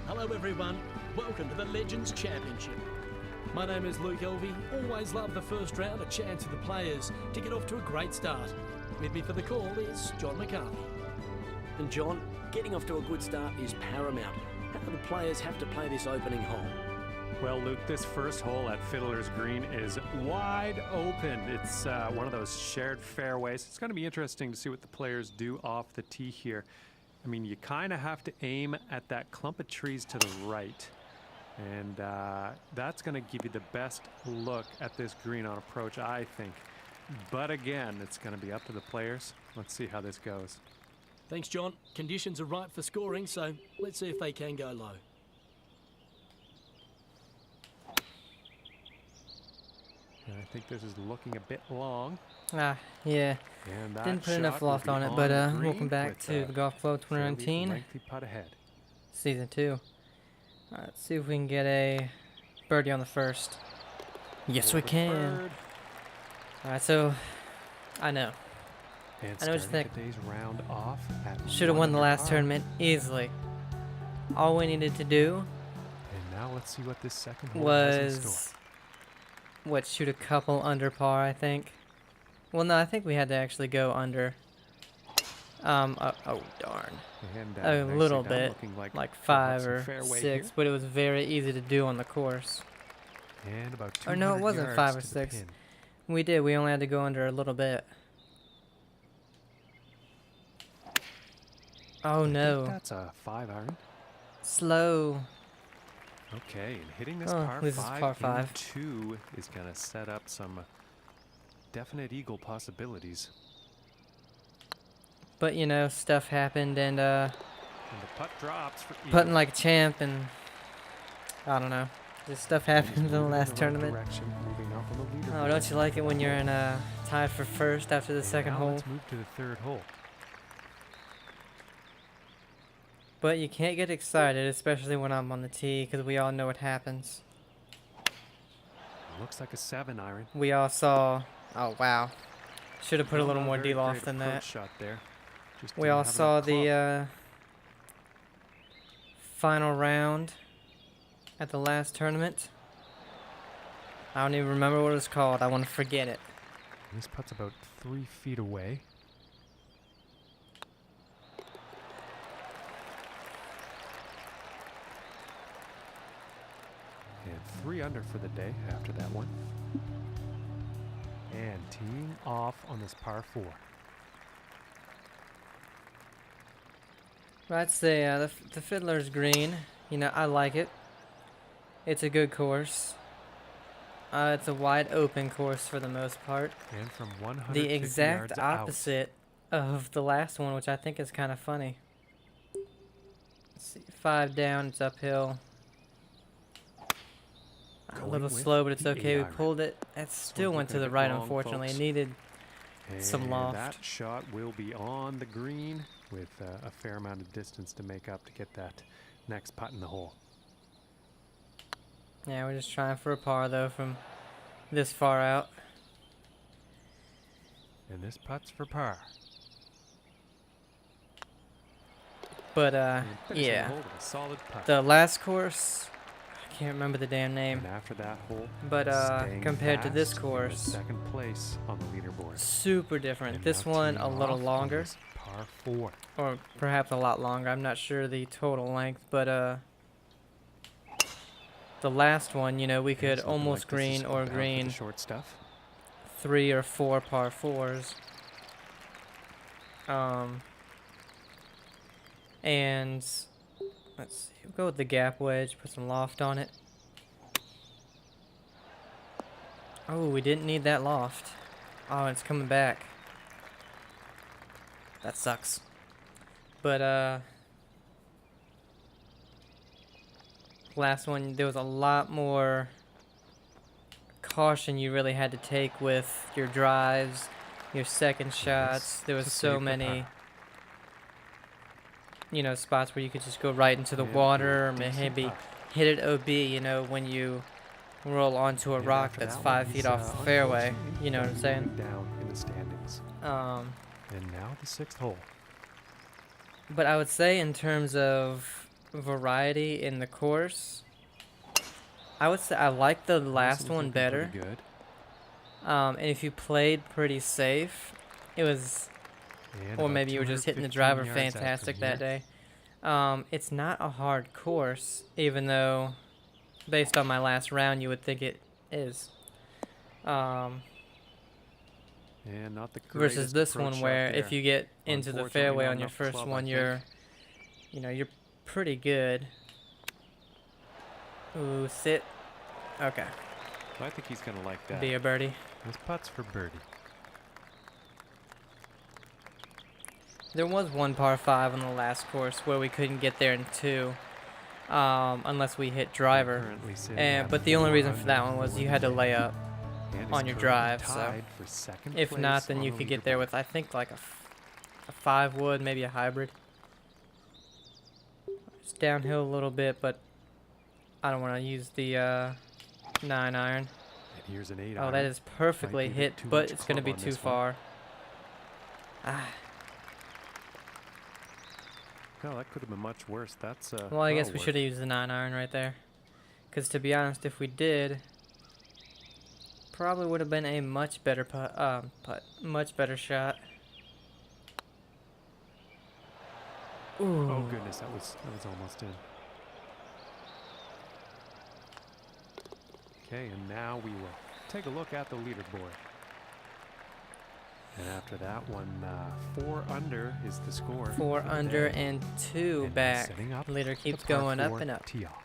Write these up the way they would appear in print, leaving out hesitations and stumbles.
Hello everyone, welcome to the Legends Championship. My name is Luke Elvey, always love the first round, a chance for the players to get off to a great start. With me for the call is John McCarthy. And John, getting off to a good start is paramount. How do the players have to play this opening hole? Well, Luke, this first hole at Fiddler's Green is wide open. It's one of those shared fairways. It's going to be interesting to see what the players do off the tee here. I mean, you kind of have to aim at that clump of trees to the right. And that's going to give you the best look at this green on approach, I think. But again, it's going to be up to the players. Let's see how this goes. Thanks, John. Conditions are right for scoring, so let's see if they can go low. And I think this is looking a bit long. Yeah. And that Didn't put enough shot will loft be on it, on but the green welcome back with, to the Golf Club fairly 2019, lengthy putt ahead. Season 2. Let's see if we can get a birdie on the first. Yes, we can. Alright, so, I know. And I know what you starting think. today's round off at Should have won the last 1 under par. tournament easily. All we needed to do And now let's see what this second hole has in store. was, shoot a couple under par, I think. Well, no, I think we had to actually go under. Oh darn. And, A nicely little done, bit, looking like like we'll have 5 some or fairway 6, here. but it was very easy to do on the course. And about Or no, it 200 wasn't yards 5 or to the 6. pin. We did, we only had to go under a little bit. Oh I think no, that's a 5-iron. slow. Okay, and hitting this Oh, par this is 5 par 5. in 2 is going to set up some definite eagle possibilities. But you know, stuff happened and And the putt drops for eagle. putting like a champ and I don't know. This stuff And he's happened in the moving last right tournament. direction, moving up on the Oh, leaderboard. don't you like it when you're in tied for first after the And second now hole? Let's move to the third hole. But you can't get excited, especially when I'm on the tee, because we all know what happens. Looks like a 7-iron. We all saw. Oh wow, should have put a Well, little not more very D-loft great than approach that. shot there. Just We didn't all have saw enough club. the final round at the last tournament. I don't even remember what it was called. I want to forget it. This putt's about 3 feet away. And 3 under for the day after that one. And teeing off on this par 4. That's the Fiddler's Green. You know, I like it. It's a good course. It's a wide open course for the most part. And from 100 The exact opposite of the last one, which I think is kind of funny. Let's see, 5 down, it's uphill. A Going little with slow, but it's the okay. We 8-iron. pulled it. It still one's went to looking a the bit right, long, unfortunately. folks. It needed some And loft. that shot will be on the green with a fair amount of distance to make up to get that next putt in the hole. Yeah, we're just trying for a par, though, from this far out. And this putt's for par. But, And finishing the yeah. hole with a solid putt. The last course, I can't remember the damn name. And after that hole, But staying compared to this fast in the course, second place on the leaderboard. super different. And This now one teeing a little off on longer, this par 4. or perhaps a lot longer. I'm not sure the total length, but the last one, you know, we could It's looking almost like this is green or about for the green short stuff. 3 or 4 par 4s. And let's see, we'll go with the gap wedge, put some loft on it. Oh, we didn't need that loft. Oh, it's coming back. That sucks. But last one, there was a lot more caution you really had to take with your drives, your second shots. There was to save so the many, putt. you know, spots where you could just go right into the And water, or decent maybe putt. hit it OB, you know, when you roll onto a And rock after that's that 5 one, feet he's, off the fairway. unfortunately You know what I'm moving saying? Down in the standings. And now the 6th hole. But I would say in terms of variety in the course. I would say I like the last This was one looking better. pretty good. And if you played pretty safe, it was, And or about maybe you were just hitting the 215 driver yards out from fantastic that here. day. It's not a hard course, even though, based on my last round, you would think it is. And not the Versus greatest this approach one shot where there. if you get into the Unfortunately, fairway not on your enough first club, I one, think. you're pretty good. Ooh, sit. Okay, I think he's gonna like that. be a birdie. This putt's for birdie. There was one par 5 on the last course where we couldn't get there in 2, unless we hit driver. Currently sitting And at but the only 4 reason for that under, one was 4 you had to today. lay up. And is on your currently drive, so tied for second If place not, then on you the could get there leaderboard. with, I think, like a 5 wood, maybe a hybrid. It's downhill a little bit, but I don't want to use the 9 iron. And here's an 8 Oh, iron. that is perfectly Might be a bit hit, too but much it's going to be club on too this one. far. Ah, No, that could have been much worse. That's well, I guess well we worth should have used the 9 iron right there. Because to be honest, if we did, probably would have been a much better much better shot. Ooh. Oh goodness, that was almost in. Okay, and now we will take a look at the leaderboard. And after that one, 4 under is the score. 4 for the under day. and 2 And back. setting up Leader the keeps par going up 4 and up. tee off.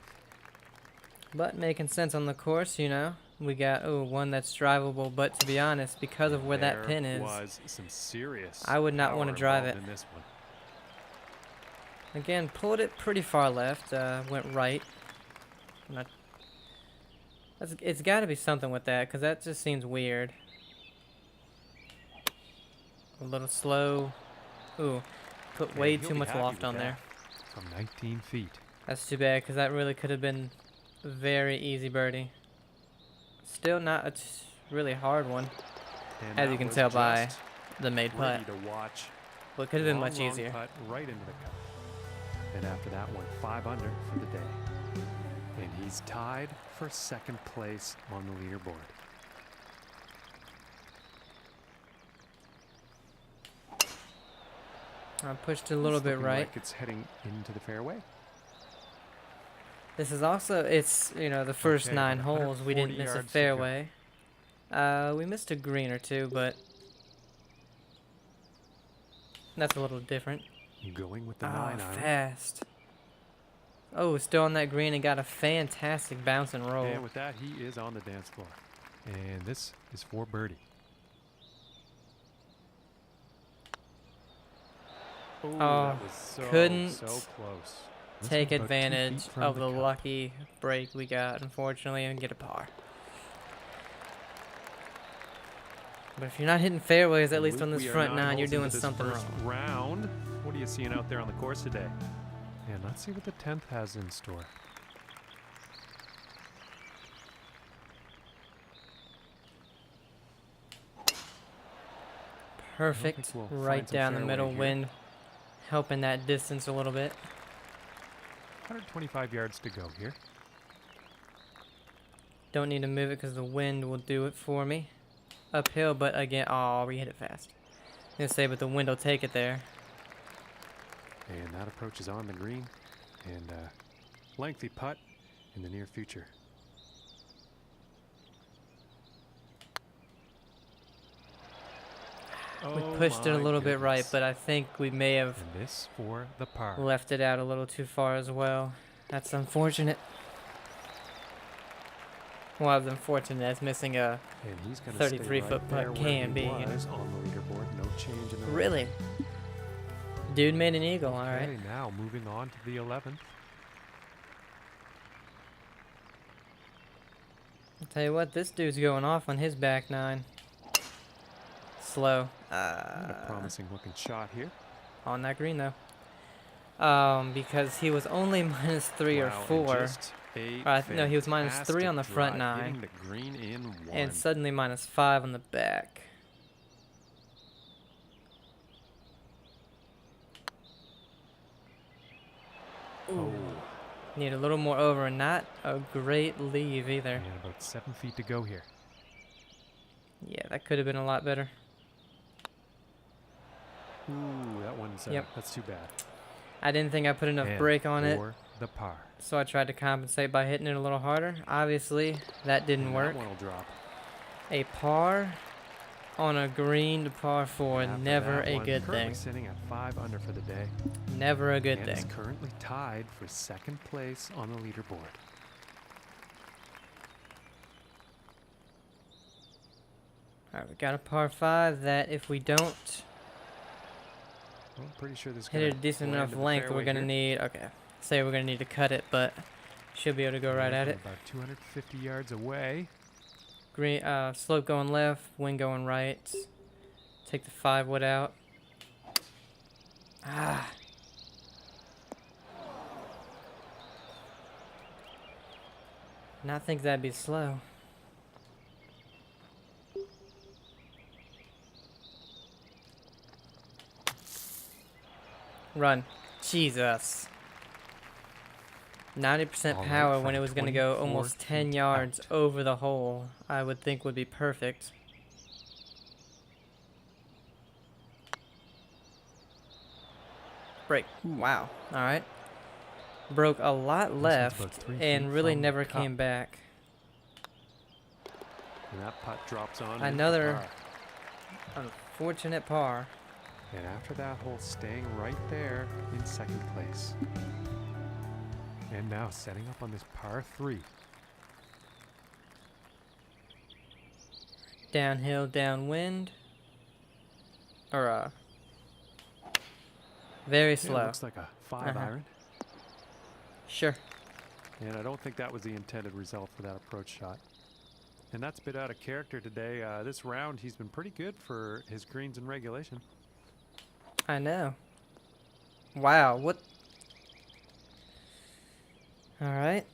But making sense on the course, you know. We got one that's drivable, but to be honest, because of where that pin There is, was some serious I would not wanna power drive involved it. in this one. again, pulled it pretty far left, went right. Not, it's got to be something with that, because that just seems weird. A little slow. Ooh, put And way he'll too be much happy loft with on there. that From 19 feet. That's too bad, because that really could have been a very easy birdie. Still not a really hard one, And as that you can was tell by just the made putt. ready to watch. But it could have been much Long easier. putt right into the cup. And after that one, 5 under for the day. And he's tied for second place on the leaderboard. I pushed it a little It's bit looking right. Like it's heading into the fairway. This is also, it's, you know, the first Okay, 9 about holes, we didn't 140 miss a yards to go. fairway. We missed a green or two, but that's a little different. Going with the Oh, 9 iron. fast. Oh, still on that green and got a fantastic bounce and roll. And with that, he is on the dance floor. And this is for birdie. Oh, Oh, that was so, couldn't so close. This Take one's about 2 advantage feet from of the cup. lucky break we got, unfortunately, and get a par. But if you're not hitting fairways, at least Luke, on this we are front 9 9, you're holes into doing this something first wrong. round. What are you seeing out there on the course today? And let's see what the 10th has in store. Perfect, we'll find right some down the fairway middle, here. wind helping that distance a little bit. 125 yards to go here. Don't need to move it because the wind will do it for me. Uphill, but again, oh, we hit it fast. I was gonna say, but the wind will take it there. And that approach is on the green. And lengthy putt in the near future. We Oh pushed it a my little bit right, goodness. but I think we may have And this for the par. left it out a little too far as well. That's unfortunate. Well, as unfortunate as missing a... And he's going to 33-foot putt can be, you know. Was on the leaderboard. No change in the Really? Dude made an eagle, alright. Okay, now moving on to the 11th. I'll tell you what, this dude's going off on his back 9. Slow. Not a promising looking shot here. On that green, though. Because he was only minus 3 or Wow, and 4. just a No, he was minus 3 fantastic on the front drive, 9. hitting the green in one. And suddenly minus 5 on the back. Oh, Need a little more over, and not a great leave either. and about 7 feet to go here. Yeah, that could have been a lot better. Ooh, that one's Yep. that's too bad. I didn't think I put enough And brake on it, for the par. so I tried to compensate by hitting it a little harder. Obviously, that didn't And work. That one will drop. A par on a green to par 4, After never that a one, good currently thing. sitting at 5 under for the day. Never a good And is thing. currently tied for second place on the leaderboard. Alright, we got a par 5 that if we don't Well, I'm pretty sure this hit it a decent enough length, we're going to need, okay, say we're going to need to cut it, but should be able to go right at it. About 250 yards away. Green, slope going left, wind going right. Take the 5 wood out. Ah. Not think that'd be slow. Run. Jesus. 90% All right, power when from it was going to go 24 almost 10 feet yards out. over the hole, I would think would be perfect. Break. Wow. Alright. Broke a lot one's left about 3 and feet really from the never cup. came back. And that putt drops on into Another par. unfortunate par. And after that hole, staying right there in second place. And now setting up on this par 3. Downhill, downwind. Or, very Yeah, slow. looks like a 5 Uh-huh. iron. Sure. And I don't think that was the intended result for that approach shot. And that's a bit out of character today. This round, he's been pretty good for his greens in regulation. I know. Wow, what? Alright.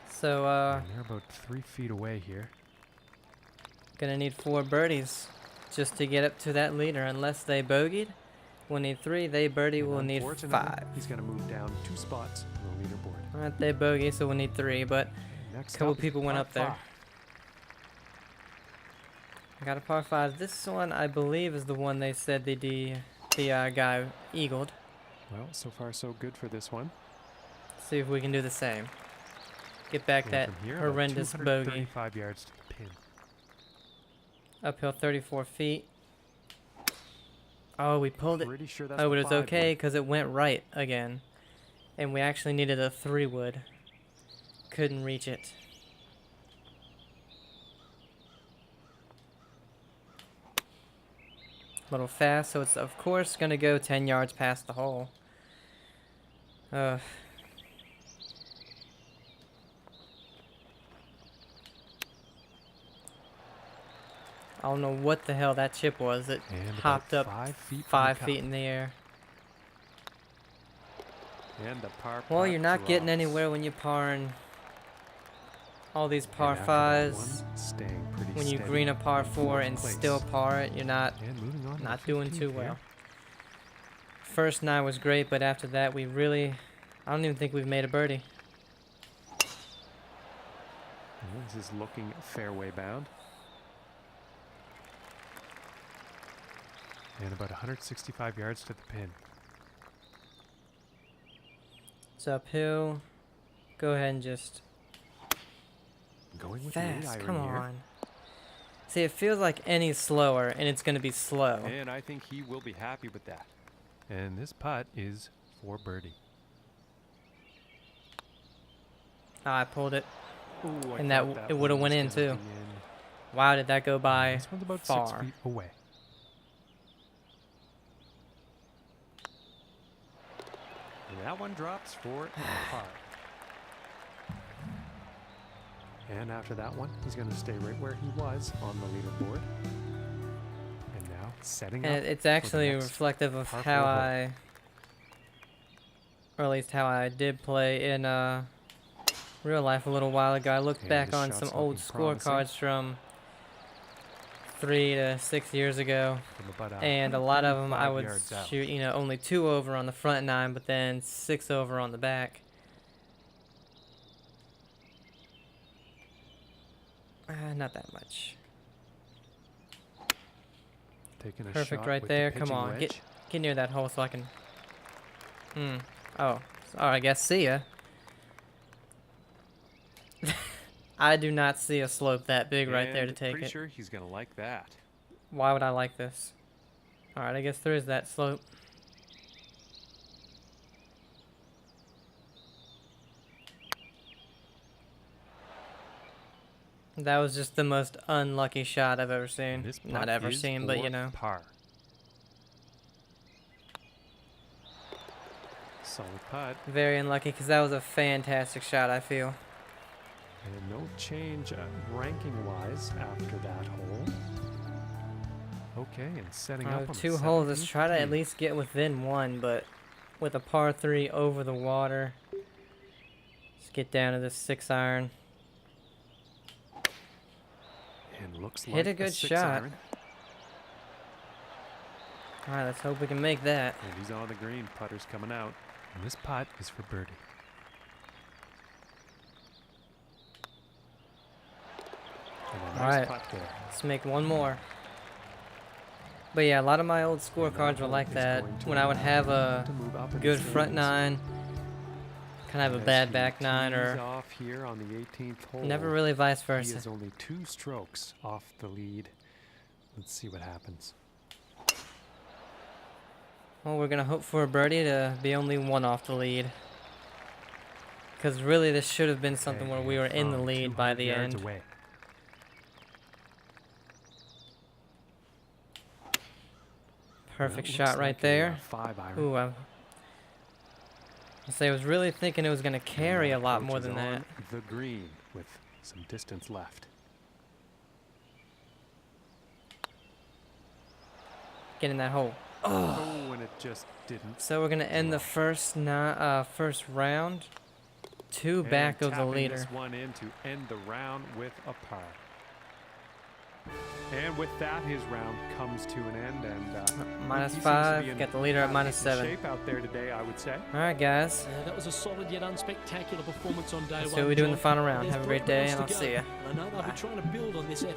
So, And they're about 3 feet away here. gonna need 4 birdies just to get up to that leader. Unless they bogeyed, we'll need 3. They birdie, And we'll need unfortunately, 5. He's going to move down 2 spots on the leaderboard. Alright, they bogey, so we'll need 3, but Next couple up, people went par up there. 5. I got a par 5. This one, I believe, is the one they said the guy eagled. Well, so far so good for this one. See if we can do the same. Get back And that from here, about horrendous bogey. 235 yards to the pin. Uphill 34 feet. Oh, we pulled it. Pretty sure that's Oh, the but it's 5 okay wood. because it went right again. And we actually needed a 3 wood. Couldn't reach it. A little fast, so it's of course gonna go 10 yards past the hole. I don't know what the hell that chip was. It And about hopped up 5 feet from the 5 cup. feet in the air. And the par Well, putt you're not getting drops. anywhere when you're parring all these par And after that 5s. one, staying pretty When you steady green a par in 4 fourth and place. still par it, you're not And moving on to the doing 15th too here. well. First 9 was great, but after that we really, I don't even think we've made a birdie. And this is looking fairway bound. And about 165 yards to the pin. It's uphill. Go ahead and just Going with the 8 fast. iron Come here. on. See, it feels like any slower, and it's gonna be slow. And I think he will be happy with that. And this putt is for birdie. Oh, I pulled it. Ooh, I And that thought it would've one went was in, gonna too. be in. Wow, did that go by This one's about far. 6 feet away. And that one drops for a par. And after that one, he's going to stay right where he was on the leaderboard. And now setting And up. it's actually next reflective of par how 4 hole. I, or at least how I did play in real life a little while ago. I looked And back this on shot's some looking old promising. scorecards from 3 to 6 years ago, from about and a lot of them I 35 would yards out. shoot, you know, only 2 over on the front 9, but then 6 over on the back. Not that much. Taking a Perfect shot right with there. The Come pitching on, wedge. get near that hole so I can. Oh, I guess see ya. I do not see a slope that big right there to And take pretty it. sure he's gonna like that. Why would I like this? Alright, I guess there is that slope. That was just the most unlucky shot I've ever seen. This Not putt ever is seen, but for you know. par. Solid putt. Very unlucky because that was a fantastic shot, I feel. And no change ranking-wise after that hole. Okay, and setting up on the 2 holes. Let's 17th try to at tee. least get within 1, but with a par 3 over the water. Let's get down to this 6 iron. And looks Hit like a good 6 shot. iron. Alright, let's hope we can make that. And he's on the green. Putter's coming out. And this putt is for birdie. And a nice Alright. putt there. Let's make 1 more. But yeah, a lot of my old scorecards were like is that. going to When I would have a to move up in good the front standings. 9, kind of have a As bad he back 9, tees or off here on the 18th hole. never really vice He versa. is only 2 strokes off the lead. Let's see what happens. Well, we're going to hope for a birdie to be only 1 off the lead. Because really, this should have been something where we were in the From lead by 200 the yards end. away. Perfect That shot looks right like a, there. 5 iron. Ooh, I was really thinking it was going to carry a And lot more approaches than that. on the green with some distance left. Get in that hole. Oh, and it just didn't. So we're going to end the first round. 2 And back of the tapping leader. This one in to end the round with a par. And with that, his round comes to an end. And Minus he seems to be 5, in got the leader at minus decent 7. shape out there today, I would say. Alright, guys. That was a solid yet unspectacular performance on day Let's one. see what we do in the John. final round. There's Have a great 12 day, rounds and I'll to go, see ya. and I know they'll be trying to build on this effort.